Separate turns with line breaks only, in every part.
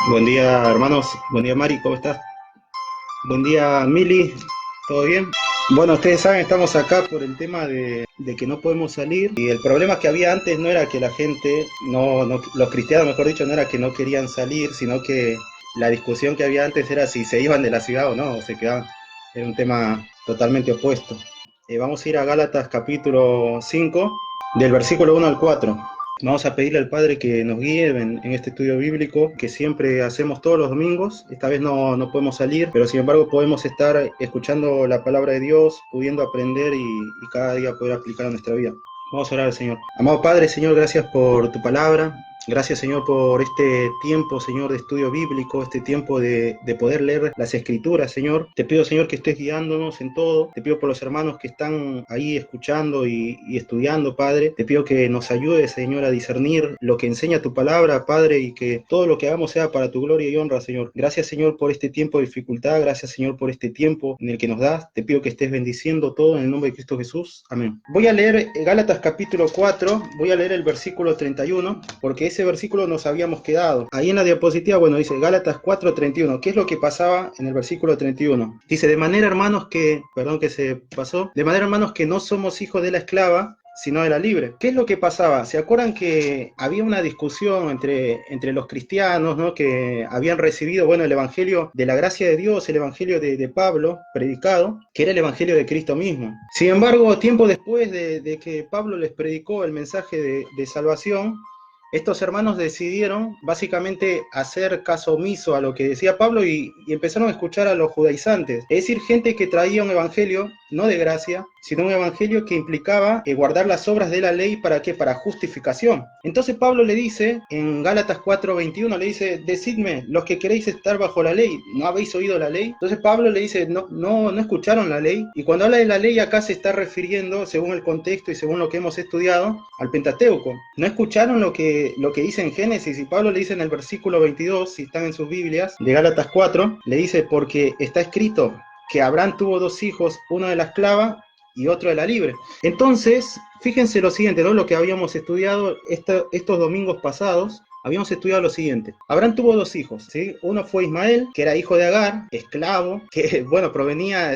Buen día, hermanos. Buen día, Mari. ¿Cómo estás? Buen día, Mili. ¿Todo bien? Bueno, ustedes saben, estamos acá por el tema de que no podemos salir. Y el problema que había antes no era que la gente, los cristianos, mejor dicho, no era que no querían salir, sino que la discusión que había antes era si se iban de la ciudad o no, o se quedaban. Era un tema totalmente opuesto. Vamos a ir a Gálatas capítulo 5, del versículo 1 al 4. Vamos a pedirle al Padre que nos guíe en este estudio bíblico que siempre hacemos todos los domingos. Esta vez no podemos salir, pero sin embargo podemos estar escuchando la palabra de Dios, pudiendo aprender y cada día poder aplicar a nuestra vida. Vamos a orar al Señor. Amado Padre, Señor, gracias por tu palabra. Gracias, Señor, por este tiempo, Señor, de estudio bíblico, este tiempo de poder leer las Escrituras, Señor. Te pido, Señor, que estés guiándonos en todo. Te pido por los hermanos que están ahí escuchando y estudiando, Padre. Te pido que nos ayudes, Señor, a discernir lo que enseña tu palabra, Padre, y que todo lo que hagamos sea para tu gloria y honra, Señor. Gracias, Señor, por este tiempo de dificultad. Gracias, Señor, por este tiempo en el que nos das. Te pido que estés bendiciendo todo en el nombre de Cristo Jesús. Amén. Voy a leer Gálatas capítulo 4. Voy a leer el versículo 31, porque ese versículo nos habíamos quedado. Ahí en la diapositiva, bueno, dice Gálatas 4:31. ¿Qué es lo que pasaba en el versículo 31? Dice, de manera, hermanos, de manera, hermanos, que no somos hijos de la esclava, sino de la libre. ¿Qué es lo que pasaba? ¿Se acuerdan que había una discusión entre los cristianos, ¿no? Que habían recibido, bueno, el evangelio de la gracia de Dios, el evangelio de Pablo, predicado, que era el evangelio de Cristo mismo? Sin embargo, tiempo después de que Pablo les predicó el mensaje de salvación, estos hermanos decidieron básicamente hacer caso omiso a lo que decía Pablo y empezaron a escuchar a los judaizantes, es decir, gente que traía un evangelio no de gracia, sino un evangelio que implicaba guardar las obras de la ley. ¿Para qué? Para justificación. Entonces Pablo le dice, en Gálatas 4:21, le dice, decidme, los que queréis estar bajo la ley, ¿no habéis oído la ley? Entonces Pablo le dice, no escucharon la ley. Y cuando habla de la ley acá se está refiriendo, según el contexto y según lo que hemos estudiado, al Pentateuco. No escucharon lo que dice en Génesis, y Pablo le dice en el versículo 22, si están en sus Biblias, de Gálatas 4, le dice, porque está escrito que Abraham tuvo dos hijos, uno de la esclava y otro de la libre. Entonces, fíjense lo siguiente, ¿no? Lo que habíamos estudiado estos domingos pasados. Habíamos estudiado lo siguiente. Abraham tuvo dos hijos, ¿sí? Uno fue Ismael, que era hijo de Agar, esclavo, que, bueno,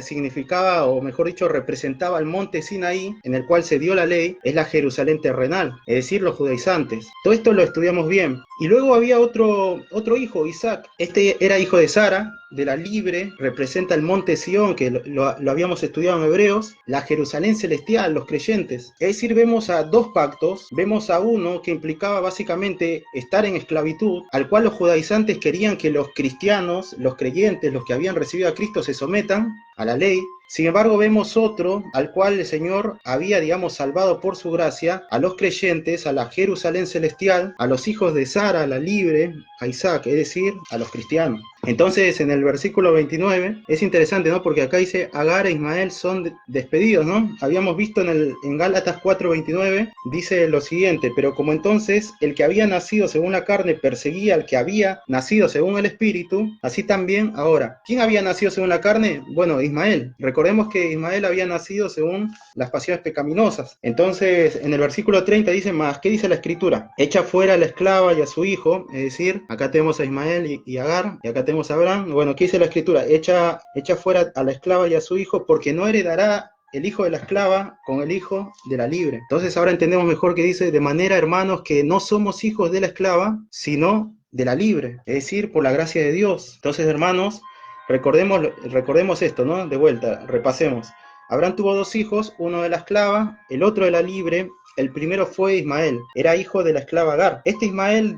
significaba, o mejor dicho, representaba el monte Sinaí, en el cual se dio la ley, es la Jerusalén terrenal, es decir, los judaizantes. Todo esto lo estudiamos bien. Y luego había otro hijo, Isaac. Este era hijo de Sara, de la libre, representa el monte Sión, que lo habíamos estudiado en Hebreos, la Jerusalén celestial, los creyentes. Es decir, vemos a dos pactos, vemos a uno que implicaba básicamente estar en esclavitud, al cual los judaizantes querían que los cristianos, los creyentes, los que habían recibido a Cristo se sometan a la ley. Sin embargo, vemos otro al cual el Señor había, digamos, salvado por su gracia a los creyentes, a la Jerusalén celestial, a los hijos de Sara, a la libre, a Isaac, es decir, a los cristianos. Entonces, en el versículo 29, es interesante, ¿no? Porque acá dice, Agar e Ismael son despedidos, ¿no? Habíamos visto en Gálatas 4:29, dice lo siguiente, pero como entonces el que había nacido según la carne perseguía al que había nacido según el Espíritu, así también ahora. ¿Quién había nacido según la carne? Bueno, Ismael. Recordemos que Ismael había nacido según las pasiones pecaminosas. Entonces, en el versículo 30 dice más, ¿qué dice la Escritura? Echa fuera a la esclava y a su hijo, es decir, acá tenemos a Ismael y Agar, y acá tenemos a Abraham. Bueno, ¿qué dice la Escritura? Echa fuera a la esclava y a su hijo, porque no heredará el hijo de la esclava con el hijo de la libre. Entonces ahora entendemos mejor que dice, de manera, hermanos, que no somos hijos de la esclava, sino de la libre, es decir, por la gracia de Dios. Entonces, hermanos, recordemos esto, ¿no? De vuelta, repasemos. Abraham tuvo dos hijos, uno de la esclava, el otro de la libre. El primero fue Ismael, era hijo de la esclava Agar. Este Ismael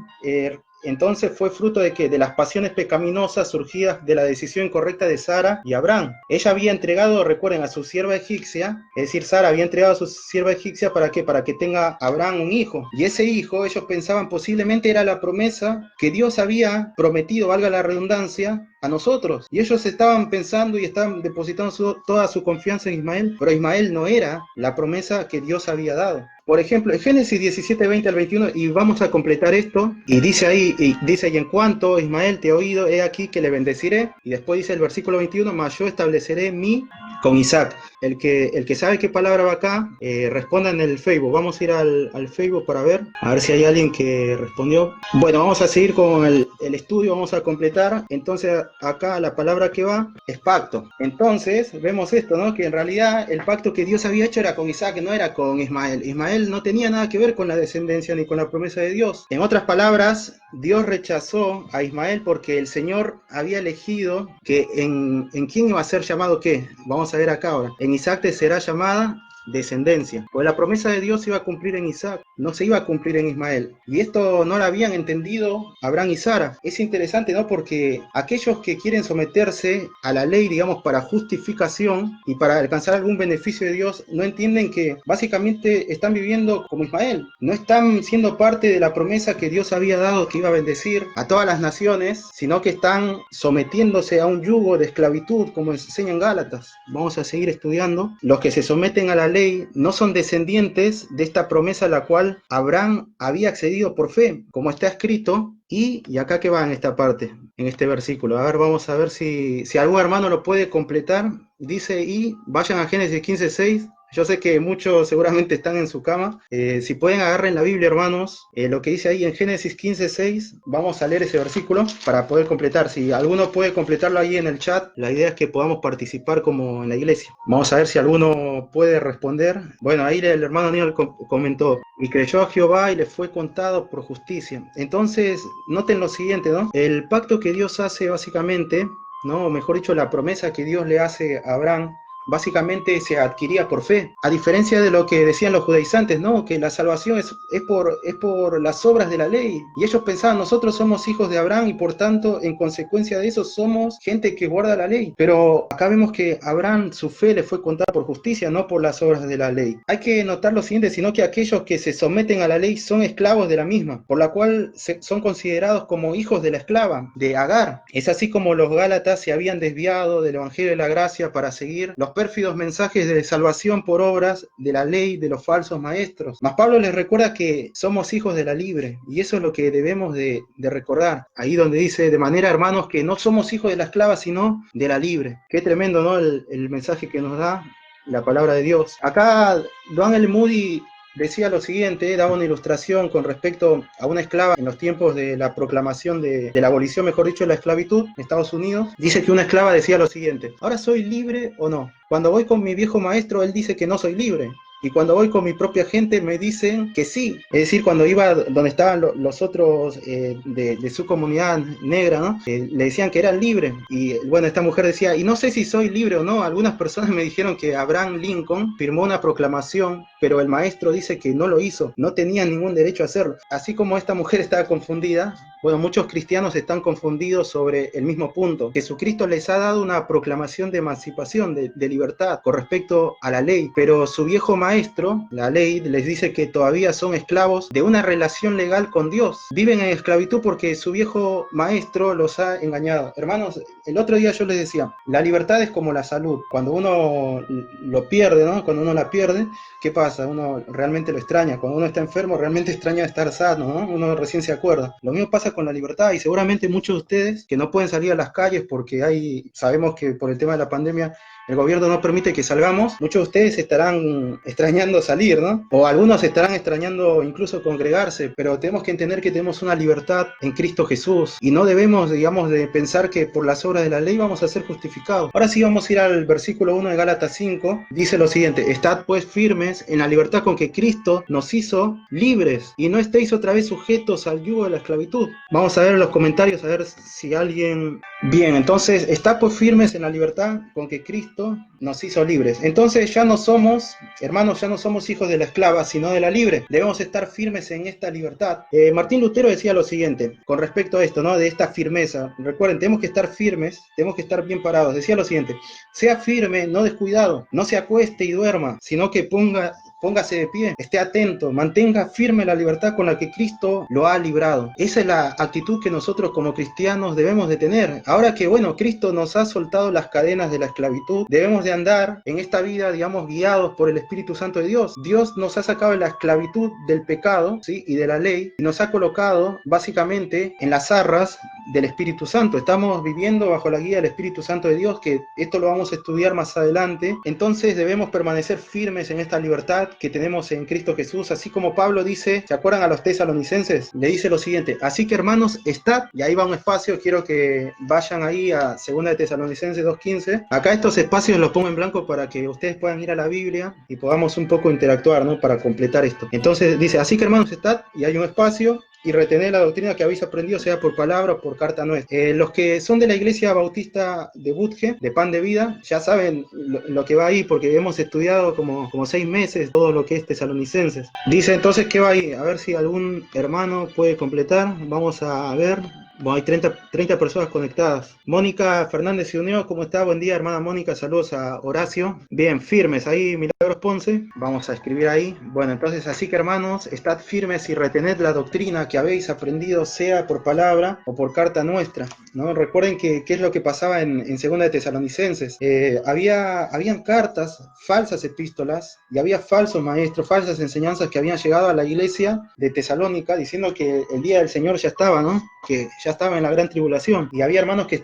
entonces fue fruto de ¿qué? De las pasiones pecaminosas surgidas de la decisión incorrecta de Sara y Abraham. Ella había entregado, recuerden, a su sierva egipcia, es decir, Sara había entregado a su sierva egipcia ¿para qué? Para que tenga Abraham un hijo. Y ese hijo, ellos pensaban posiblemente era la promesa que Dios había prometido, valga la redundancia, a nosotros. Y ellos estaban pensando y estaban depositando toda su confianza en Ismael, pero Ismael no era la promesa que Dios había dado. Por ejemplo, en Génesis 17, 20 al 21, y vamos a completar esto, y dice ahí, y en cuanto Ismael te he oído, he aquí que le bendeciré, y después dice el versículo 21, mas yo estableceré mi con Isaac. El que sabe qué palabra va acá, responda en el Facebook. Vamos a ir al Facebook para ver, a ver si hay alguien que respondió. Bueno, vamos a seguir con el estudio, vamos a completar. Entonces acá la palabra que va es pacto. Entonces vemos esto, ¿no? Que en realidad el pacto que Dios había hecho era con Isaac, no era con Ismael. Ismael no tenía nada que ver con la descendencia ni con la promesa de Dios. En otras palabras, Dios rechazó a Ismael porque el Señor había elegido que en quién iba a ser llamado qué. Vamos a ver acá ahora. En Isaac te será llamada descendencia. Pues la promesa de Dios se iba a cumplir en Isaac, no se iba a cumplir en Ismael. Y esto no lo habían entendido Abraham y Sara. Es interesante, ¿no? Porque aquellos que quieren someterse a la ley, digamos, para justificación y para alcanzar algún beneficio de Dios, no entienden que básicamente están viviendo como Ismael. No están siendo parte de la promesa que Dios había dado, que iba a bendecir a todas las naciones, sino que están sometiéndose a un yugo de esclavitud, como enseñan Gálatas. Vamos a seguir estudiando. Los que se someten a la ley no son descendientes de esta promesa a la cual Abraham había accedido por fe, como está escrito. Y acá que va en esta parte, en este versículo. A ver, vamos a ver si algún hermano lo puede completar. Dice, y vayan a Génesis 15:6. Yo sé que muchos seguramente están en su cama. Si pueden, agarren la Biblia, hermanos. Lo que dice ahí en Génesis 15:6, vamos a leer ese versículo para poder completar. Si alguno puede completarlo ahí en el chat, la idea es que podamos participar como en la iglesia. Vamos a ver si alguno puede responder. Bueno, ahí el hermano Aníbal comentó, y creyó a Jehová y le fue contado por justicia. Entonces, noten lo siguiente, ¿no? El pacto que Dios hace básicamente, ¿no? O mejor dicho, la promesa que Dios le hace a Abraham, básicamente se adquiría por fe, a diferencia de lo que decían los judaizantes, ¿no? Que la salvación es por las obras de la ley, y ellos pensaban, nosotros somos hijos de Abraham y por tanto, en consecuencia de eso, somos gente que guarda la ley. Pero acá vemos que Abraham, su fe le fue contada por justicia, no por las obras de la ley. Hay que notar lo siguiente, sino que aquellos que se someten a la ley son esclavos de la misma, por la cual son considerados como hijos de la esclava, de Agar. Es así como los Gálatas se habían desviado del Evangelio de la Gracia para seguir los pérfidos mensajes de salvación por obras de la ley de los falsos maestros. Mas Pablo les recuerda que somos hijos de la libre, y eso es lo que debemos de recordar. Ahí donde dice, de manera, hermanos, que no somos hijos de la esclava, sino de la libre. Qué tremendo, ¿no? El mensaje que nos da la palabra de Dios. Acá Duane L. Moody decía lo siguiente, daba una ilustración con respecto a una esclava en los tiempos de la proclamación de la abolición, mejor dicho, de la esclavitud en Estados Unidos. Dice que una esclava decía lo siguiente, ¿ahora soy libre o no? Cuando voy con mi viejo maestro, él dice que no soy libre. Y cuando voy con mi propia gente me dicen que sí. Es decir, cuando iba donde estaban los otros de su comunidad negra, ¿no? Le decían que eran libres. Y bueno, esta mujer decía, y no sé si soy libre o no. Algunas personas me dijeron que Abraham Lincoln firmó una proclamación, pero el maestro dice que no lo hizo. No tenía ningún derecho a hacerlo. Así como esta mujer estaba confundida, bueno, muchos cristianos están confundidos sobre el mismo punto. Jesucristo les ha dado una proclamación de emancipación, de libertad, con respecto a la ley, pero su viejo maestro, la ley, les dice que todavía son esclavos de una relación legal con Dios. Viven en esclavitud porque su viejo maestro los ha engañado. Hermanos, el otro día yo les decía, la libertad es como la salud. Cuando uno lo pierde, ¿no? Cuando uno la pierde, ¿qué pasa? Uno realmente lo extraña. Cuando uno está enfermo, realmente extraña estar sano, ¿no? Uno recién se acuerda. Lo mismo pasa con la libertad, y seguramente muchos de ustedes que no pueden salir a las calles porque sabemos que por el tema de la pandemia el gobierno no permite que salgamos, muchos de ustedes estarán extrañando salir, ¿no? O algunos estarán extrañando incluso congregarse, pero tenemos que entender que tenemos una libertad en Cristo Jesús y no debemos, digamos, de pensar que por las obras de la ley vamos a ser justificados. Ahora sí vamos a ir al versículo 1 de Gálatas 5, dice lo siguiente, estad pues firmes en la libertad con que Cristo nos hizo libres y no estéis otra vez sujetos al yugo de la esclavitud. Vamos a ver los comentarios, a ver si alguien... Bien, entonces, estad pues firmes en la libertad con que Cristo nos hizo libres. Entonces ya no somos, hermanos, ya no somos hijos de la esclava, sino de la libre. Debemos estar firmes en esta libertad. Martín Lutero decía lo siguiente, con respecto a esto, ¿no? De esta firmeza. Recuerden, tenemos que estar firmes, tenemos que estar bien parados. Decía lo siguiente, sea firme, no descuidado, no se acueste y duerma, sino que ponga póngase de pie, esté atento, mantenga firme la libertad con la que Cristo lo ha librado. Esa es la actitud que nosotros como cristianos debemos de tener. Ahora que, bueno, Cristo nos ha soltado las cadenas de la esclavitud, debemos de andar en esta vida, digamos, guiados por el Espíritu Santo de Dios. Dios nos ha sacado de la esclavitud del pecado, ¿sí?, y de la ley, y nos ha colocado básicamente en las arras del Espíritu Santo. Estamos viviendo bajo la guía del Espíritu Santo de Dios, que esto lo vamos a estudiar más adelante. Entonces debemos permanecer firmes en esta libertad que tenemos en Cristo Jesús, así como Pablo dice, ¿se acuerdan a los tesalonicenses? Le dice lo siguiente: así que hermanos, estad, y ahí va un espacio, quiero que vayan ahí a 2 de Tesalonicenses 2:15. Acá estos espacios los pongo en blanco para que ustedes puedan ir a la Biblia y podamos un poco interactuar, ¿no?, para completar esto. Entonces dice, así que hermanos, estad, y hay un espacio, y retener la doctrina que habéis aprendido, sea por palabra o por carta nuestra. Los que son de la Iglesia Bautista de Budge, de Pan de Vida, ya saben lo que va ahí, porque hemos estudiado como 6 meses todo lo que es Tesalonicenses. Dice entonces que va ahí, a ver si algún hermano puede completar. Vamos a ver. Bueno, hay 30 personas conectadas. Mónica Fernández se unió. ¿Cómo está? Buen día, hermana Mónica. Saludos a Horacio. Bien, firmes ahí, Milagros Ponce. Vamos a escribir ahí. Bueno, entonces, así que hermanos, estad firmes y retened la doctrina que habéis aprendido, sea por palabra o por carta nuestra, ¿no? Recuerden qué es lo que pasaba en 2 de Tesalonicenses. Habían cartas, falsas epístolas, y había falsos maestros, falsas enseñanzas que habían llegado a la iglesia de Tesalónica, diciendo que el día del Señor ya estaba, ¿no?, que ya estaba en la gran tribulación, y había hermanos que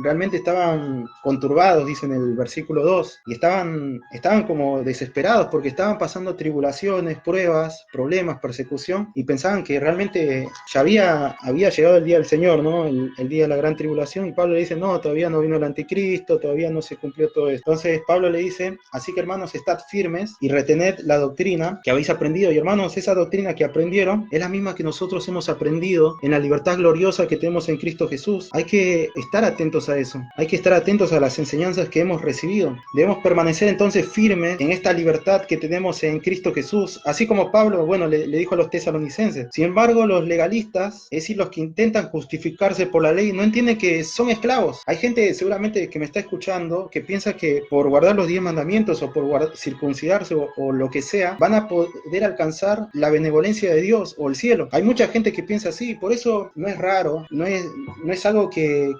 realmente estaban conturbados, dice en el versículo 2, y estaban como desesperados porque estaban pasando tribulaciones, pruebas, problemas, persecución, y pensaban que realmente ya había llegado el día del Señor, ¿no?, el día de la gran tribulación, y Pablo le dice, no, todavía no vino el anticristo, todavía no se cumplió todo esto. Entonces Pablo le dice, así que hermanos, estad firmes y retened la doctrina que habéis aprendido, y hermanos, esa doctrina que aprendieron es la misma que nosotros hemos aprendido en la libertad gloriosa que tenemos en Cristo Jesús. Hay que estar atentos a eso, hay que estar atentos a las enseñanzas que hemos recibido. Debemos permanecer entonces firmes en esta libertad que tenemos en Cristo Jesús, así como Pablo, bueno, le dijo a los tesalonicenses. Sin embargo, los legalistas, es decir, los que intentan justificarse por la ley, no entienden que son esclavos. Hay gente seguramente que me está escuchando que piensa que por guardar los 10 mandamientos o por circuncidarse o lo que sea, van a poder alcanzar la benevolencia de Dios o el cielo. Hay mucha gente que piensa así, por eso no es raro, no es algo que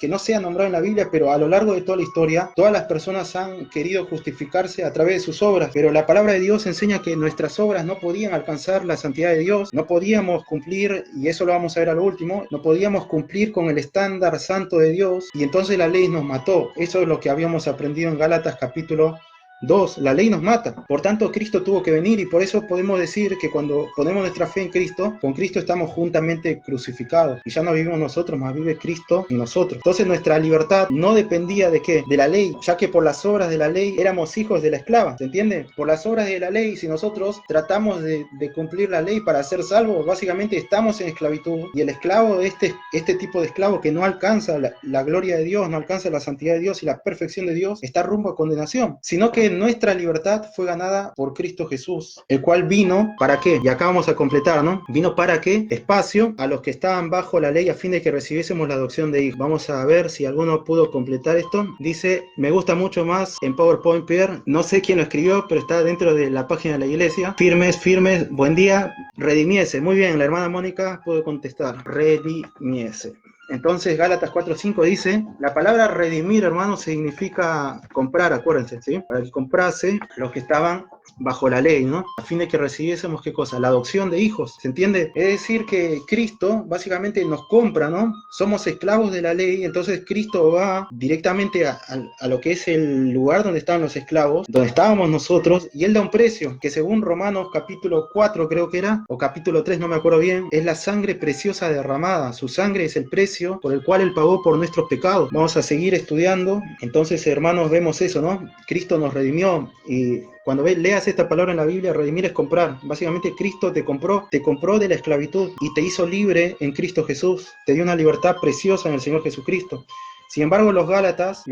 no sea nombrado en la Biblia, pero a lo largo de toda la historia, todas las personas han querido justificarse a través de sus obras, pero la palabra de Dios enseña que nuestras obras no podían alcanzar la santidad de Dios, no podíamos cumplir, y eso lo vamos a ver a lo último, no podíamos cumplir con el estándar santo de Dios, y entonces la ley nos mató. Eso es lo que habíamos aprendido en Gálatas capítulo 2, la ley nos mata. Por tanto, Cristo tuvo que venir, y por eso podemos decir que cuando ponemos nuestra fe en Cristo, con Cristo estamos juntamente crucificados, y ya no vivimos nosotros, más vive Cristo en nosotros. Entonces nuestra libertad no dependía de qué, de la ley, ya que por las obras de la ley éramos hijos de la esclava, ¿se entiende? Por las obras de la ley, si nosotros tratamos de cumplir la ley para ser salvos, básicamente estamos en esclavitud, y el esclavo, este tipo de esclavo que no alcanza la gloria de Dios, no alcanza la santidad de Dios y la perfección de Dios, está rumbo a condenación, sino que nuestra libertad fue ganada por Cristo Jesús, el cual vino, ¿para qué? Y acá vamos a completar, ¿no? Vino para qué? Espacio a los que estaban bajo la ley, a fin de que recibiésemos la adopción de hijos. Vamos a ver si alguno pudo completar esto. Dice, me gusta mucho más en PowerPoint, Pierre. No sé quién lo escribió, pero está dentro de la página de la iglesia. Firmes, buen día. Redimiese. Muy bien, la hermana Mónica pudo contestar. Redimiese. Entonces Gálatas 4:5 dice, la palabra redimir, hermanos, significa comprar, acuérdense, ¿sí? Para que comprase los que estaban bajo la ley, ¿no? A fin de que recibiésemos, ¿qué cosa? La adopción de hijos, ¿se entiende? Es decir que Cristo básicamente nos compra, ¿no? Somos esclavos de la ley, entonces Cristo va directamente a lo que es el lugar donde estaban los esclavos, donde estábamos nosotros, y Él da un precio, que según Romanos capítulo 4 creo que era, o capítulo 3, no me acuerdo bien, es la sangre preciosa derramada. Su sangre es el precio por el cual Él pagó por nuestros pecados. Vamos a seguir estudiando. Entonces, hermanos, vemos eso, ¿no? Cristo nos redimió, y cuando leas esta palabra en la Biblia, redimir es comprar. Básicamente Cristo te compró de la esclavitud y te hizo libre en Cristo Jesús. Te dio una libertad preciosa en el Señor Jesucristo. Sin embargo, los Gálatas,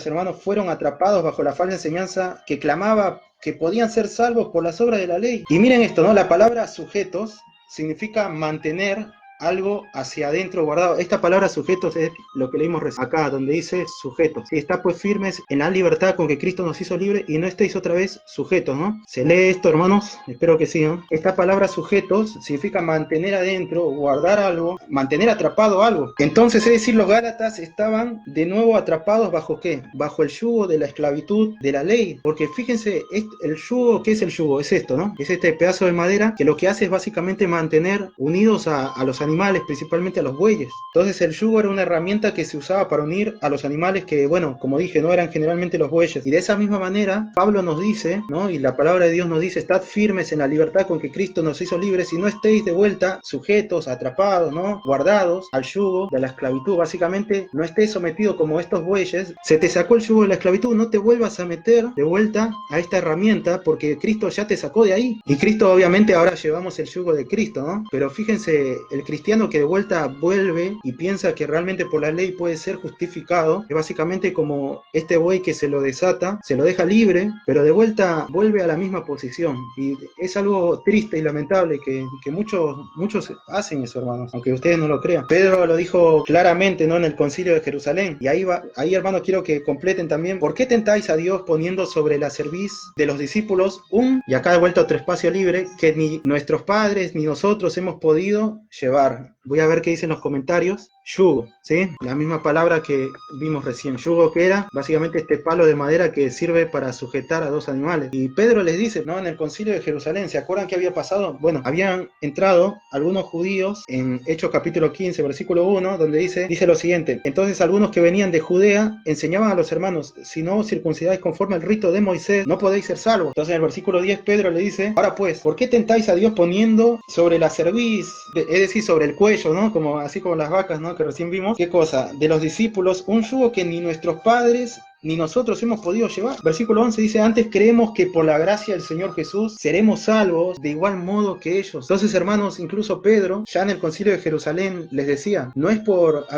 hermanos, fueron atrapados bajo la falsa enseñanza que clamaba que podían ser salvos por las obras de la ley. Y miren esto, ¿no? La palabra sujetos significa mantener algo hacia adentro guardado. Esta palabra sujetos es lo que leímos acá, donde dice sujetos. Si está pues firmes en la libertad con que Cristo nos hizo libre y no estéis otra vez sujetos, ¿no? ¿Se lee esto, hermanos? Espero que sí, ¿no? Esta palabra sujetos significa mantener adentro, guardar algo, mantener atrapado algo. Entonces, es decir, los Gálatas estaban de nuevo atrapados bajo ¿qué? Bajo el yugo de la esclavitud de la ley. Porque fíjense, el yugo, ¿qué es el yugo? Es esto, ¿no? Es este pedazo de madera que lo que hace es básicamente mantener unidos a los animales, principalmente a los bueyes. Entonces el yugo era una herramienta que se usaba para unir a los animales que, bueno, como dije, no eran generalmente los bueyes. Y de esa misma manera, Pablo nos dice, ¿no? Y la palabra de Dios nos dice, estad firmes en la libertad con que Cristo nos hizo libres y no estéis de vuelta sujetos, atrapados, ¿no? Guardados al yugo de la esclavitud. Básicamente, no estés sometido como estos bueyes. Se te sacó el yugo de la esclavitud, no te vuelvas a meter de vuelta a esta herramienta porque Cristo ya te sacó de ahí. Y Cristo, obviamente, ahora llevamos el yugo de Cristo, ¿no? Pero fíjense, el cristiano que de vuelta vuelve y piensa que realmente por la ley puede ser justificado, es básicamente como este buey que se lo desata, se lo deja libre, pero de vuelta vuelve a la misma posición. Y es algo triste y lamentable que muchos hacen eso, hermanos, aunque ustedes no lo crean. Pedro lo dijo claramente, ¿no? En el concilio de Jerusalén. Y ahí, hermanos, quiero que completen también. ¿Por qué tentáis a Dios poniendo sobre la cerviz de los discípulos y acá de vuelta otro espacio libre, que ni nuestros padres ni nosotros hemos podido llevar? Voy a ver qué dicen los comentarios. Yugo, ¿sí? La misma palabra que vimos recién. Yugo, que era básicamente este palo de madera que sirve para sujetar a dos animales. Y Pedro les dice, ¿no? En el concilio de Jerusalén, ¿se acuerdan qué había pasado? Bueno, habían entrado algunos judíos en Hechos capítulo 15, versículo 1, donde dice lo siguiente: entonces algunos que venían de Judea enseñaban a los hermanos, si no os circuncidáis conforme al rito de Moisés, no podéis ser salvos. Entonces en el versículo 10 Pedro le dice, ahora pues, ¿por qué tentáis a Dios poniendo sobre la cerviz, es decir, sobre el cuello, ¿no? Así como las vacas, ¿no? Que recién vimos. ¿Qué cosa? De los discípulos, un yugo que ni nuestros padres ni nosotros hemos podido llevar. Versículo 11 dice, antes creemos que por la gracia del Señor Jesús seremos salvos de igual modo que ellos. Entonces, hermanos, incluso Pedro, ya en el concilio de Jerusalén, les decía, no es por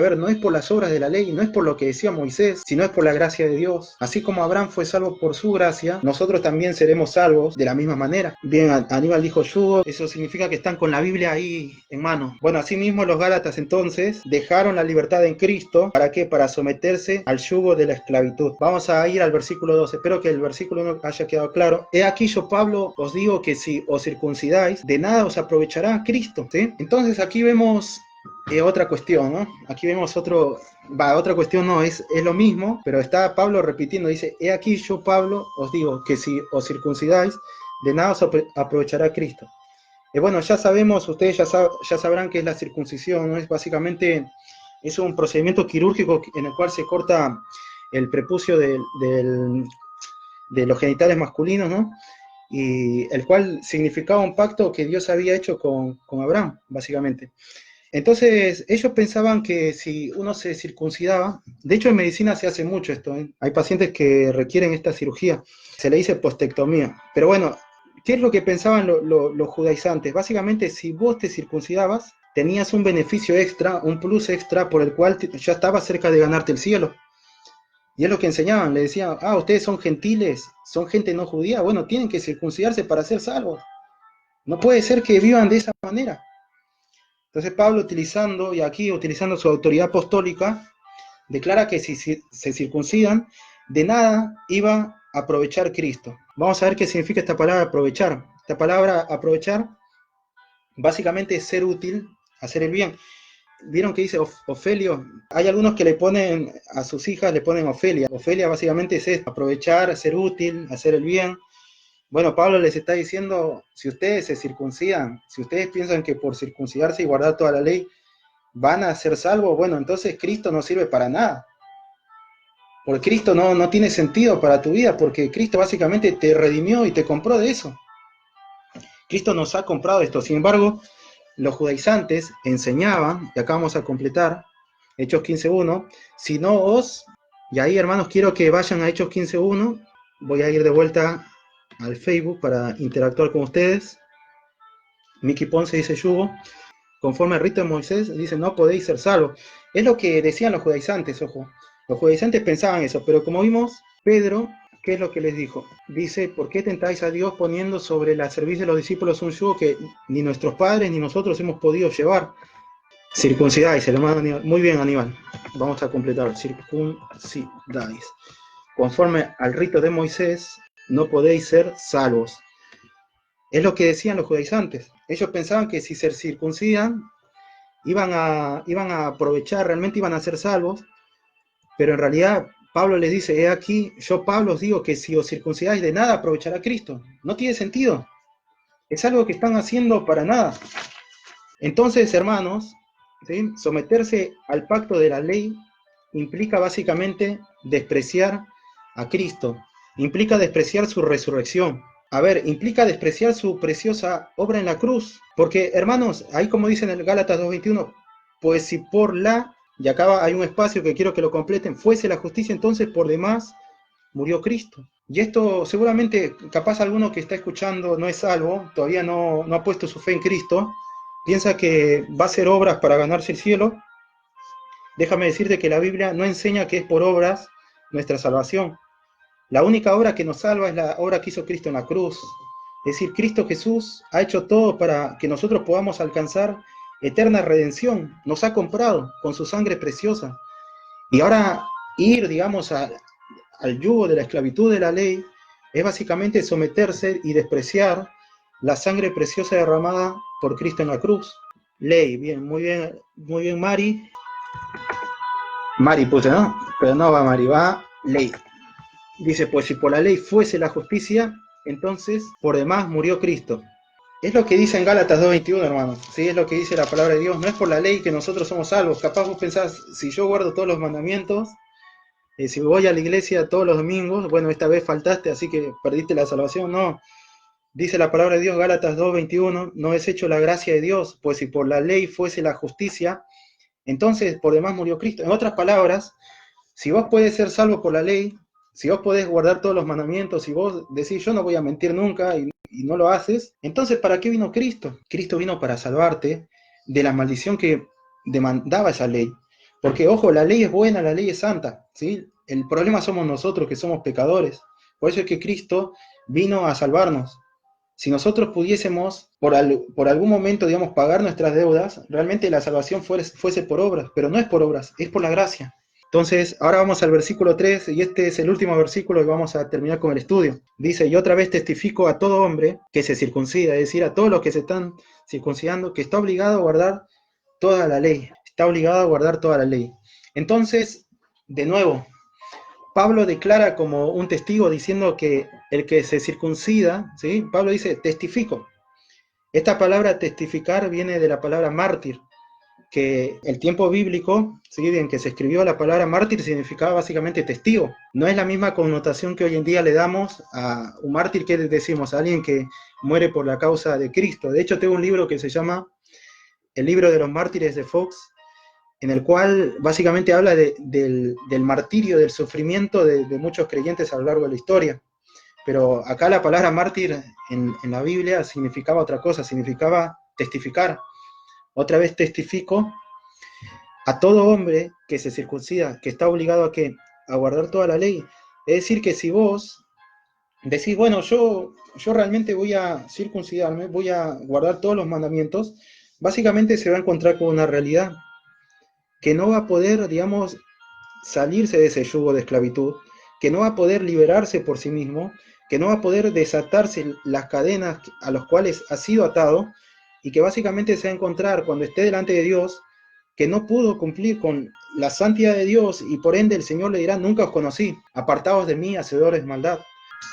las obras de la ley, no es por lo que decía Moisés, sino es por la gracia de Dios. Así como Abraham fue salvo por su gracia, nosotros también seremos salvos de la misma manera. Bien, Aníbal dijo yugo, eso significa que están con la Biblia ahí en mano. Bueno, así mismo los Gálatas entonces dejaron la libertad en Cristo, ¿para qué? Para someterse al yugo de la esclavitud. Vamos a ir al versículo 2. Espero que el versículo 1 haya quedado claro. He aquí yo, Pablo, os digo que si os circuncidáis, de nada os aprovechará Cristo, ¿sí? Entonces aquí vemos otra cuestión, ¿no? Aquí vemos otra cuestión, no, es lo mismo, pero está Pablo repitiendo, dice, he aquí yo, Pablo, os digo que si os circuncidáis, de nada os aprovechará Cristo. Bueno, ya sabemos, ustedes ya sabrán qué es la circuncisión, ¿no? Es básicamente, es un procedimiento quirúrgico en el cual se corta el prepucio de los genitales masculinos, ¿no? Y el cual significaba un pacto que Dios había hecho con Abraham, básicamente. Entonces, ellos pensaban que si uno se circuncidaba, de hecho en medicina se hace mucho esto, ¿eh? Hay pacientes que requieren esta cirugía, se le dice postectomía. Pero bueno, ¿qué es lo que pensaban los judaizantes? Básicamente, si vos te circuncidabas, tenías un beneficio extra, un plus extra, por el cual ya estabas cerca de ganarte el cielo. Y es lo que enseñaban, le decían, ustedes son gentiles, son gente no judía, bueno, tienen que circuncidarse para ser salvos. No puede ser que vivan de esa manera. Entonces Pablo, utilizando su autoridad apostólica, declara que si se circuncidan, de nada iba a aprovechar Cristo. Vamos a ver qué significa esta palabra aprovechar. Esta palabra aprovechar, básicamente es ser útil, hacer el bien. ¿Vieron que dice Ofelio? Hay algunos que le ponen a sus hijas, le ponen Ofelia. Ofelia básicamente es esto, aprovechar, ser útil, hacer el bien. Bueno, Pablo les está diciendo, si ustedes se circuncidan, si ustedes piensan que por circuncidarse y guardar toda la ley van a ser salvos, bueno, entonces Cristo no sirve para nada. Porque Cristo no tiene sentido para tu vida, porque Cristo básicamente te redimió y te compró de eso. Cristo nos ha comprado esto. Sin embargo, los judaizantes enseñaban, y acá vamos a completar, Hechos 15.1, si no os, y ahí hermanos quiero que vayan a Hechos 15.1, voy a ir de vuelta al Facebook para interactuar con ustedes. Miki Ponce dice yugo, conforme al rito de Moisés, dice no podéis ser salvos. Es lo que decían los judaizantes, ojo. Los judaizantes pensaban eso, pero como vimos, Pedro, ¿qué es lo que les dijo? Dice, ¿por qué tentáis a Dios poniendo sobre la cerviz de los discípulos un yugo que ni nuestros padres ni nosotros hemos podido llevar? Circuncidáis, hermano Aníbal. Muy bien, Aníbal. Vamos a completar. Circuncidáis. Conforme al rito de Moisés, no podéis ser salvos. Es lo que decían los judaizantes. Ellos pensaban que si se circuncidan, iban a aprovechar, realmente iban a ser salvos, pero en realidad Pablo les dice, he aquí, yo Pablo os digo que si os circuncidáis de nada aprovechará Cristo. No tiene sentido. Es algo que están haciendo para nada. Entonces, hermanos, ¿sí? Someterse al pacto de la ley implica básicamente despreciar a Cristo, implica despreciar su resurrección. A ver, implica despreciar su preciosa obra en la cruz, porque hermanos, ahí como dice en el Gálatas 2:21, pues si por la, y acá hay un espacio que quiero que lo completen, fuese la justicia, entonces por demás murió Cristo. Y esto seguramente, capaz alguno que está escuchando no es salvo, todavía no ha puesto su fe en Cristo, piensa que va a hacer obras para ganarse el cielo. Déjame decirte que la Biblia no enseña que es por obras nuestra salvación. La única obra que nos salva es la obra que hizo Cristo en la cruz. Es decir, Cristo Jesús ha hecho todo para que nosotros podamos alcanzar eterna redención. Nos ha comprado con su sangre preciosa. Y ahora ir, digamos, al yugo de la esclavitud de la ley es básicamente someterse y despreciar la sangre preciosa derramada por Cristo en la cruz. Ley, bien, muy bien, Mari. Mari puse, ¿no? Pero no va Mari, va ley. Dice, pues si por la ley fuese la justicia, entonces por demás murió Cristo. Es lo que dice en Gálatas 2:21, hermanos. ¿Sí? Es lo que dice la palabra de Dios. No es por la ley que nosotros somos salvos. Capaz vos pensás, si yo guardo todos los mandamientos, si voy a la iglesia todos los domingos, bueno, esta vez faltaste, así que perdiste la salvación. No. Dice la palabra de Dios, Gálatas 2:21, no es hecho la gracia de Dios, pues si por la ley fuese la justicia, entonces por demás murió Cristo. En otras palabras, si vos podés ser salvo por la ley, si vos podés guardar todos los mandamientos, si vos decís yo no voy a mentir nunca y no lo haces, entonces ¿para qué vino Cristo? Cristo vino para salvarte de la maldición que demandaba esa ley. Porque, ojo, la ley es buena, la ley es santa, ¿sí? El problema somos nosotros que somos pecadores. Por eso es que Cristo vino a salvarnos. Si nosotros pudiésemos por algún momento, digamos, pagar nuestras deudas, realmente la salvación fuese por obras, pero no es por obras, es por la gracia. Entonces, ahora vamos al versículo 3, y este es el último versículo y vamos a terminar con el estudio. Dice, y otra vez testifico a todo hombre que se circuncida, es decir, a todos los que se están circuncidando, que está obligado a guardar toda la ley, está obligado a guardar toda la ley. Entonces, de nuevo, Pablo declara como un testigo diciendo que el que se circuncida, ¿sí? Pablo dice, testifico. Esta palabra testificar viene de la palabra mártir, que el tiempo bíblico, ¿sí? En que se escribió la palabra mártir significaba básicamente testigo. No es la misma connotación que hoy en día le damos a un mártir, que decimos a alguien que muere por la causa de Cristo. De hecho, tengo un libro que se llama El libro de los mártires de Fox, en el cual básicamente habla del martirio, del sufrimiento de muchos creyentes a lo largo de la historia. Pero acá la palabra mártir en la Biblia significaba otra cosa, significaba testificar. Otra vez testifico a todo hombre que se circuncida, que está obligado a ¿qué? A guardar toda la ley. Es decir, que si vos decís, bueno, yo realmente voy a circuncidarme, voy a guardar todos los mandamientos, básicamente se va a encontrar con una realidad que no va a poder, digamos, salirse de ese yugo de esclavitud, que no va a poder liberarse por sí mismo, que no va a poder desatarse las cadenas a las cuales ha sido atado, y que básicamente se va a encontrar cuando esté delante de Dios, que no pudo cumplir con la santidad de Dios, y por ende el Señor le dirá, nunca os conocí, apartaos de mí, hacedores de maldad.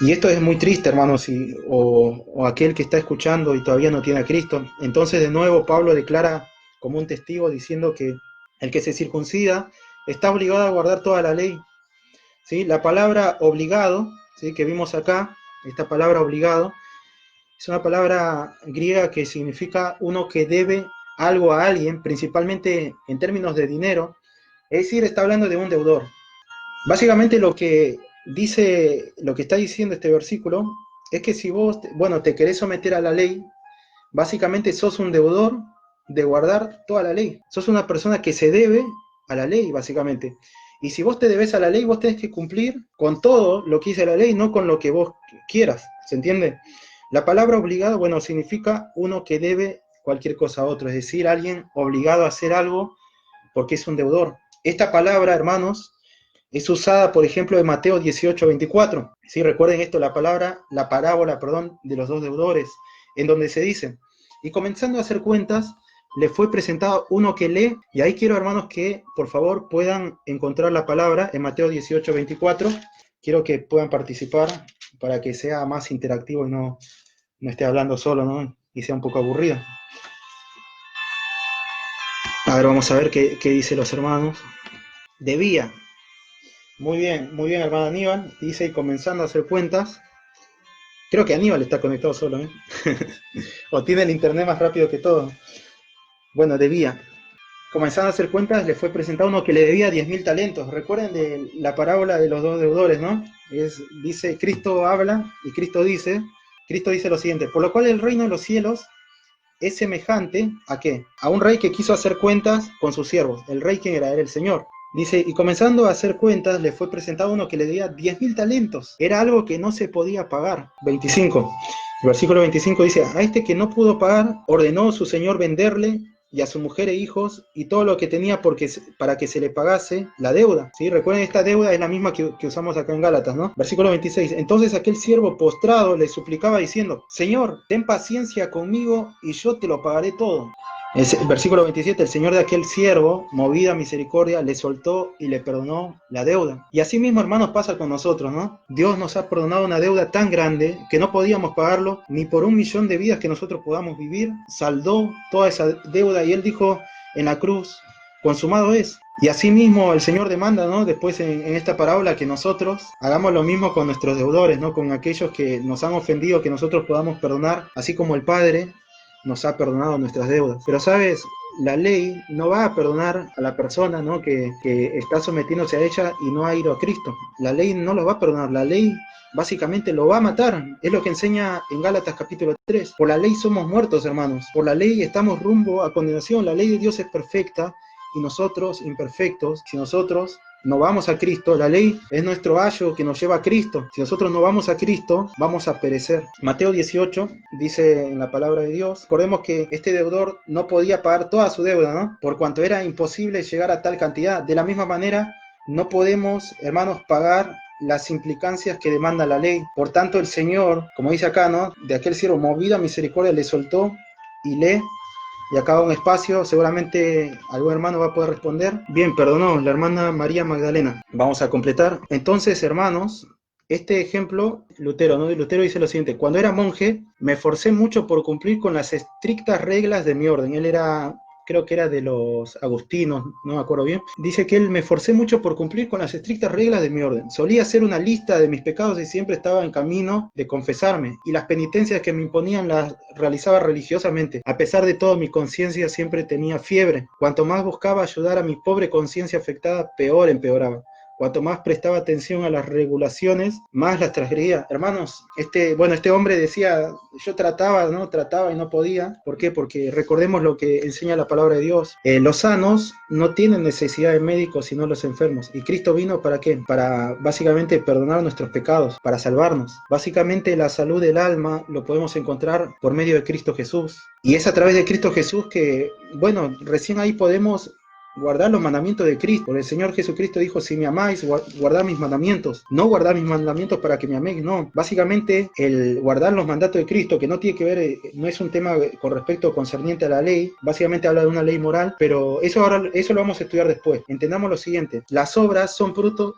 Y esto es muy triste, hermanos, o aquel que está escuchando y todavía no tiene a Cristo. Entonces de nuevo Pablo declara como un testigo diciendo que el que se circuncida está obligado a guardar toda la ley. ¿Sí? La palabra obligado, ¿sí? Que vimos acá, esta palabra obligado, es una palabra griega que significa uno que debe algo a alguien, principalmente en términos de dinero, es decir, está hablando de un deudor. Básicamente lo que está diciendo este versículo, es que si vos, bueno, te querés someter a la ley, básicamente sos un deudor de guardar toda la ley. Sos una persona que se debe a la ley, básicamente. Y si vos te debes a la ley, vos tenés que cumplir con todo lo que dice la ley, no con lo que vos quieras. ¿Se entiende? La palabra obligado, bueno, significa uno que debe cualquier cosa a otro, es decir, alguien obligado a hacer algo porque es un deudor. Esta palabra, hermanos, es usada, por ejemplo, en Mateo 18:24. ¿Sí? Recuerden esto, la parábola, perdón, de los dos deudores, en donde se dice, y comenzando a hacer cuentas, le fue presentado uno que lee, y ahí quiero, hermanos, que por favor puedan encontrar la palabra en Mateo 18:24. Quiero que puedan participar para que sea más interactivo y no esté hablando solo, ¿no? Y sea un poco aburrido. A ver, vamos a ver qué dicen los hermanos. Debía. Muy bien, hermano Aníbal. Dice, y comenzando a hacer cuentas. Creo que Aníbal está conectado solo, ¿eh? O tiene el internet más rápido que todo. Bueno, debía. Comenzando a hacer cuentas, le fue presentado uno que le debía 10.000 talentos. Recuerden de la parábola de los dos deudores, ¿no? Dice, Cristo habla y Cristo dice lo siguiente, por lo cual el reino de los cielos es semejante ¿a qué? A un rey que quiso hacer cuentas con sus siervos. El rey, ¿quién era? Era el Señor. Dice, y comenzando a hacer cuentas, le fue presentado uno que le debía 10.000 talentos. Era algo que no se podía pagar. 25. El versículo 25 dice, a este que no pudo pagar, ordenó su señor venderle y a su mujer e hijos y todo lo que tenía para que se le pagase la deuda. ¿Sí? Recuerden, esta deuda es la misma que usamos acá en Gálatas, ¿no? Versículo 26. Entonces aquel siervo postrado le suplicaba diciendo, Señor, ten paciencia conmigo y yo te lo pagaré todo. El versículo 27, el Señor de aquel siervo, movido a misericordia, le soltó y le perdonó la deuda. Y así mismo, hermanos, pasa con nosotros, ¿no? Dios nos ha perdonado una deuda tan grande que no podíamos pagarlo ni por 1.000.000 de vidas que nosotros podamos vivir. Saldó toda esa deuda y Él dijo en la cruz, consumado es. Y así mismo el Señor demanda, ¿no? Después en esta parábola que nosotros hagamos lo mismo con nuestros deudores, ¿no? Con aquellos que nos han ofendido, que nosotros podamos perdonar, así como el Padre nos ha perdonado nuestras deudas. Pero sabes, la ley no va a perdonar a la persona, ¿no? que está sometiéndose a ella y no ha ido a Cristo. La ley no lo va a perdonar, la ley básicamente lo va a matar. Es lo que enseña en Gálatas capítulo 3. Por la ley somos muertos, hermanos. Por la ley estamos rumbo a condenación. La ley de Dios es perfecta y nosotros imperfectos. Si nosotros no vamos a Cristo, la ley es nuestro ayo que nos lleva a Cristo. Si nosotros no vamos a Cristo, vamos a perecer. Mateo 18 dice en la palabra de Dios, recordemos que este deudor no podía pagar toda su deuda, ¿no? Por cuanto era imposible llegar a tal cantidad. De la misma manera, no podemos, hermanos, pagar las implicancias que demanda la ley. Por tanto, el Señor, como dice acá, ¿no? De aquel siervo movido a misericordia le soltó y acaba un espacio, seguramente algún hermano va a poder responder. Bien, perdonó, la hermana María Magdalena. Vamos a completar. Entonces, hermanos, este ejemplo, Lutero, ¿no? Lutero dice lo siguiente, cuando era monje, me esforcé mucho por cumplir con las estrictas reglas de mi orden. Él era, creo que era de los agustinos, no me acuerdo bien. Dice que él me esforcé mucho por cumplir con las estrictas reglas de mi orden. Solía hacer una lista de mis pecados y siempre estaba en camino de confesarme. Y las penitencias que me imponían las realizaba religiosamente. A pesar de todo, mi conciencia siempre tenía fiebre. Cuanto más buscaba ayudar a mi pobre conciencia afectada, peor empeoraba. Cuanto más prestaba atención a las regulaciones, más las transgredía. Hermanos, este hombre decía, yo trataba y no podía. ¿Por qué? Porque recordemos lo que enseña la palabra de Dios. Los sanos no tienen necesidad de médicos, sino los enfermos. ¿Y Cristo vino para qué? Para básicamente perdonar nuestros pecados, para salvarnos. Básicamente la salud del alma lo podemos encontrar por medio de Cristo Jesús. Y es a través de Cristo Jesús que, recién ahí podemos guardar los mandamientos de Cristo. Porque el Señor Jesucristo dijo, si me amáis, guardad mis mandamientos. No guardar mis mandamientos para que me améis, no. Básicamente, el guardar los mandatos de Cristo, que no tiene que ver, no es un tema con respecto concerniente a la ley, básicamente habla de una ley moral, pero eso lo vamos a estudiar después. Entendamos lo siguiente, las obras son fruto,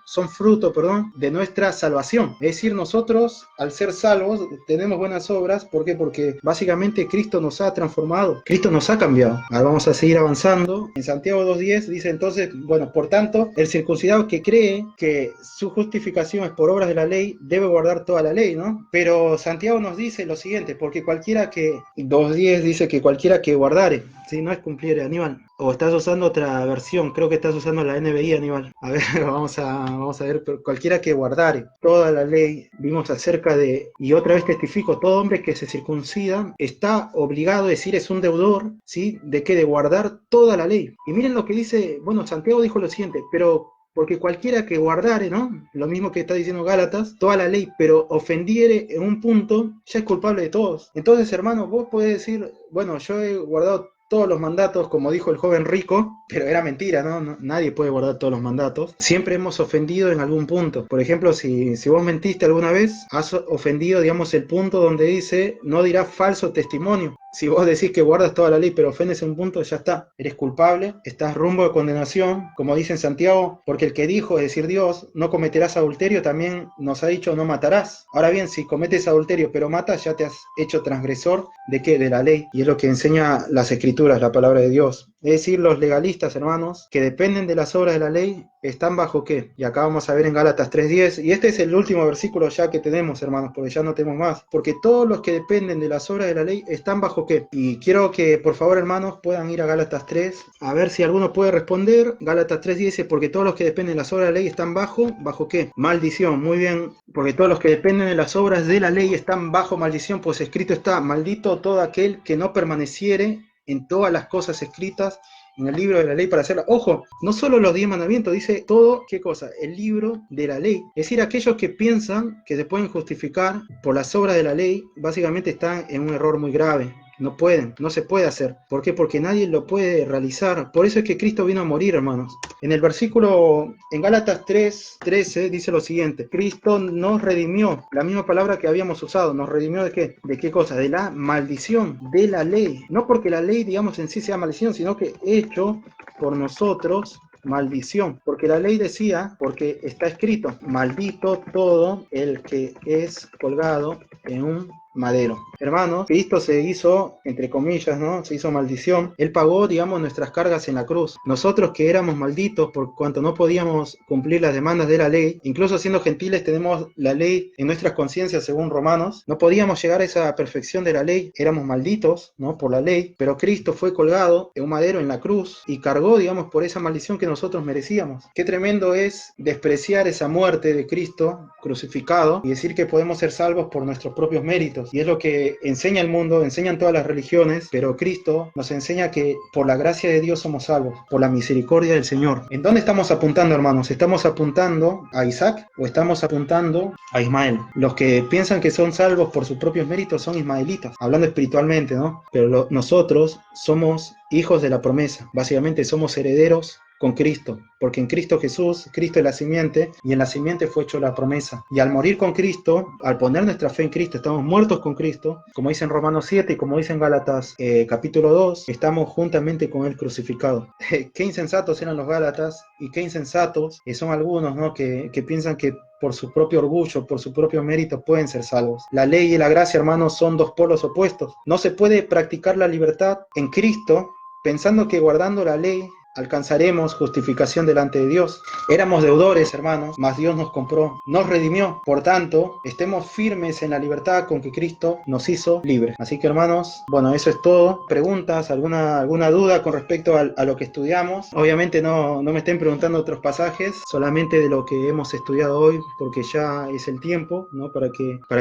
de nuestra salvación. Es decir, nosotros, al ser salvos, tenemos buenas obras. ¿Por qué? Porque básicamente Cristo nos ha transformado, Cristo nos ha cambiado. Ahora vamos a seguir avanzando. En Santiago 2:10 dice entonces, por tanto, el circuncidado que cree que su justificación es por obras de la ley, debe guardar toda la ley, ¿no? Pero Santiago nos dice lo siguiente, porque 2:10 dice que cualquiera que guardare, ¿sí? No es cumplir, Aníbal. O estás usando otra versión, creo que estás usando la NBI, Aníbal. A ver, vamos a ver, pero cualquiera que guardare toda la ley, vimos acerca de, y otra vez testifico, todo hombre que se circuncida está obligado, a decir, es un deudor, ¿sí? ¿De qué? De guardar toda la ley. Y miren lo que dice, Santiago dijo lo siguiente, pero porque cualquiera que guardare, ¿no? Lo mismo que está diciendo Gálatas, toda la ley, pero ofendiere en un punto, ya es culpable de todos. Entonces, hermano, vos podés decir, bueno, yo he guardado todos los mandatos, como dijo el joven rico, pero era mentira, ¿no? Nadie puede guardar todos los mandatos. Siempre hemos ofendido en algún punto. Por ejemplo, si vos mentiste alguna vez, has ofendido, digamos, el punto donde dice, no dirás falso testimonio. Si vos decís que guardas toda la ley, pero ofendes en un punto, ya está. Eres culpable, estás rumbo de condenación, como dice en Santiago, porque el que dijo, es decir, Dios, no cometerás adulterio, también nos ha dicho no matarás. Ahora bien, si cometes adulterio pero matas, ya te has hecho transgresor ¿de qué? De la ley. Y es lo que enseña las Escrituras, la palabra de Dios. Es decir, los legalistas, hermanos, que dependen de las obras de la ley, ¿están bajo qué? Y acá vamos a ver en Gálatas 3:10, y este es el último versículo ya que tenemos, hermanos, porque ya no tenemos más. Porque todos los que dependen de las obras de la ley, ¿están bajo qué? Y quiero que, por favor, hermanos, puedan ir a Gálatas 3, a ver si alguno puede responder. Gálatas 3 dice, porque todos los que dependen de las obras de la ley están ¿bajo qué? Maldición, muy bien. Porque todos los que dependen de las obras de la ley están bajo maldición, pues escrito está, maldito todo aquel que no permaneciere en todas las cosas escritas en el libro de la ley para hacerla. Ojo, no solo los 10 mandamientos, dice todo, ¿qué cosa? El libro de la ley. Es decir, aquellos que piensan que se pueden justificar por las obras de la ley, básicamente están en un error muy grave. No pueden, no se puede hacer. ¿Por qué? Porque nadie lo puede realizar. Por eso es que Cristo vino a morir, hermanos. En el versículo, en Gálatas 3:13 dice lo siguiente: Cristo nos redimió, la misma palabra que habíamos usado. ¿Nos redimió de qué? ¿De qué cosa? De la maldición, de la ley. No porque la ley, digamos, en sí sea maldición, sino que hecho por nosotros maldición, porque la ley decía, porque está escrito, maldito todo el que es colgado en un madero. Hermanos, Cristo se hizo, entre comillas, ¿no? Se hizo maldición. Él pagó, digamos, nuestras cargas en la cruz. Nosotros que éramos malditos por cuanto no podíamos cumplir las demandas de la ley, incluso siendo gentiles tenemos la ley en nuestras conciencias según Romanos, no podíamos llegar a esa perfección de la ley, éramos malditos, ¿no? Por la ley, pero Cristo fue colgado en un madero en la cruz y cargó, digamos, por esa maldición que nosotros merecíamos. Qué tremendo es despreciar esa muerte de Cristo crucificado y decir que podemos ser salvos por nuestros propios méritos. Y es lo que enseña el mundo, enseñan todas las religiones, pero Cristo nos enseña que por la gracia de Dios somos salvos, por la misericordia del Señor. ¿En dónde estamos apuntando, hermanos? ¿Estamos apuntando a Isaac o estamos apuntando a Ismael? Los que piensan que son salvos por sus propios méritos son ismaelitas, hablando espiritualmente, ¿no? Pero nosotros somos hijos de la promesa, básicamente somos herederos con Cristo, porque en Cristo Jesús, Cristo es la simiente, y en la simiente fue hecho la promesa. Y al morir con Cristo, al poner nuestra fe en Cristo, estamos muertos con Cristo, como dice en Romanos 7 y como dice en Gálatas capítulo 2, estamos juntamente con Él crucificado. Qué insensatos eran los Gálatas, y qué insensatos son algunos, ¿no? que piensan que por su propio orgullo, por su propio mérito pueden ser salvos. La ley y la gracia, hermanos, son dos polos opuestos. No se puede practicar la libertad en Cristo pensando que guardando la ley alcanzaremos justificación delante de Dios. Éramos deudores, hermanos, mas Dios nos compró, nos redimió. Por tanto, estemos firmes en la libertad con que Cristo nos hizo libres. Así que, hermanos, bueno, eso es todo. ¿Preguntas? ¿Alguna duda con respecto a lo que estudiamos? Obviamente no me estén preguntando otros pasajes, solamente de lo que hemos estudiado hoy, porque ya es el tiempo, ¿no? Para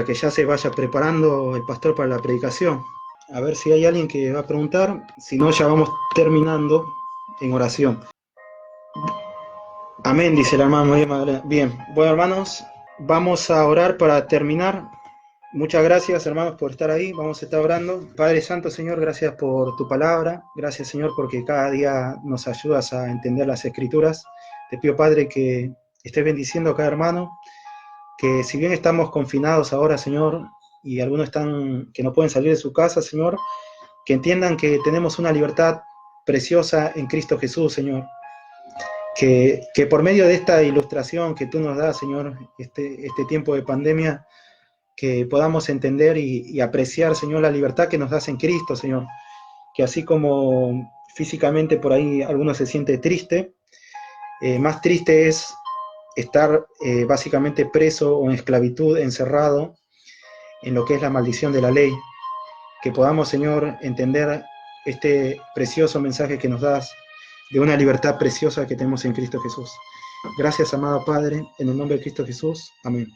que ya se vaya preparando el pastor para la predicación. A ver si hay alguien que va a preguntar. Si no, ya vamos terminando en oración. Amén, dice el hermano María Magdalena. Bien, bueno, hermanos, vamos a orar para terminar. Muchas gracias, hermanos, por estar ahí. Vamos a estar orando. Padre Santo, Señor, gracias por tu palabra. Gracias, Señor, porque cada día nos ayudas a entender las Escrituras. Te pido, Padre, que estés bendiciendo a cada hermano, que si bien estamos confinados ahora, Señor, y algunos están que no pueden salir de su casa, Señor, que entiendan que tenemos una libertad preciosa en Cristo Jesús, Señor. Que por medio de esta ilustración que tú nos das, Señor, este tiempo de pandemia, que podamos entender y apreciar, Señor, la libertad que nos das en Cristo, Señor. Que así como físicamente por ahí alguno se siente triste, más triste es estar básicamente preso o en esclavitud, encerrado en lo que es la maldición de la ley. Que podamos, Señor, entender este precioso mensaje que nos das de una libertad preciosa que tenemos en Cristo Jesús. Gracias, amado Padre, en el nombre de Cristo Jesús. Amén.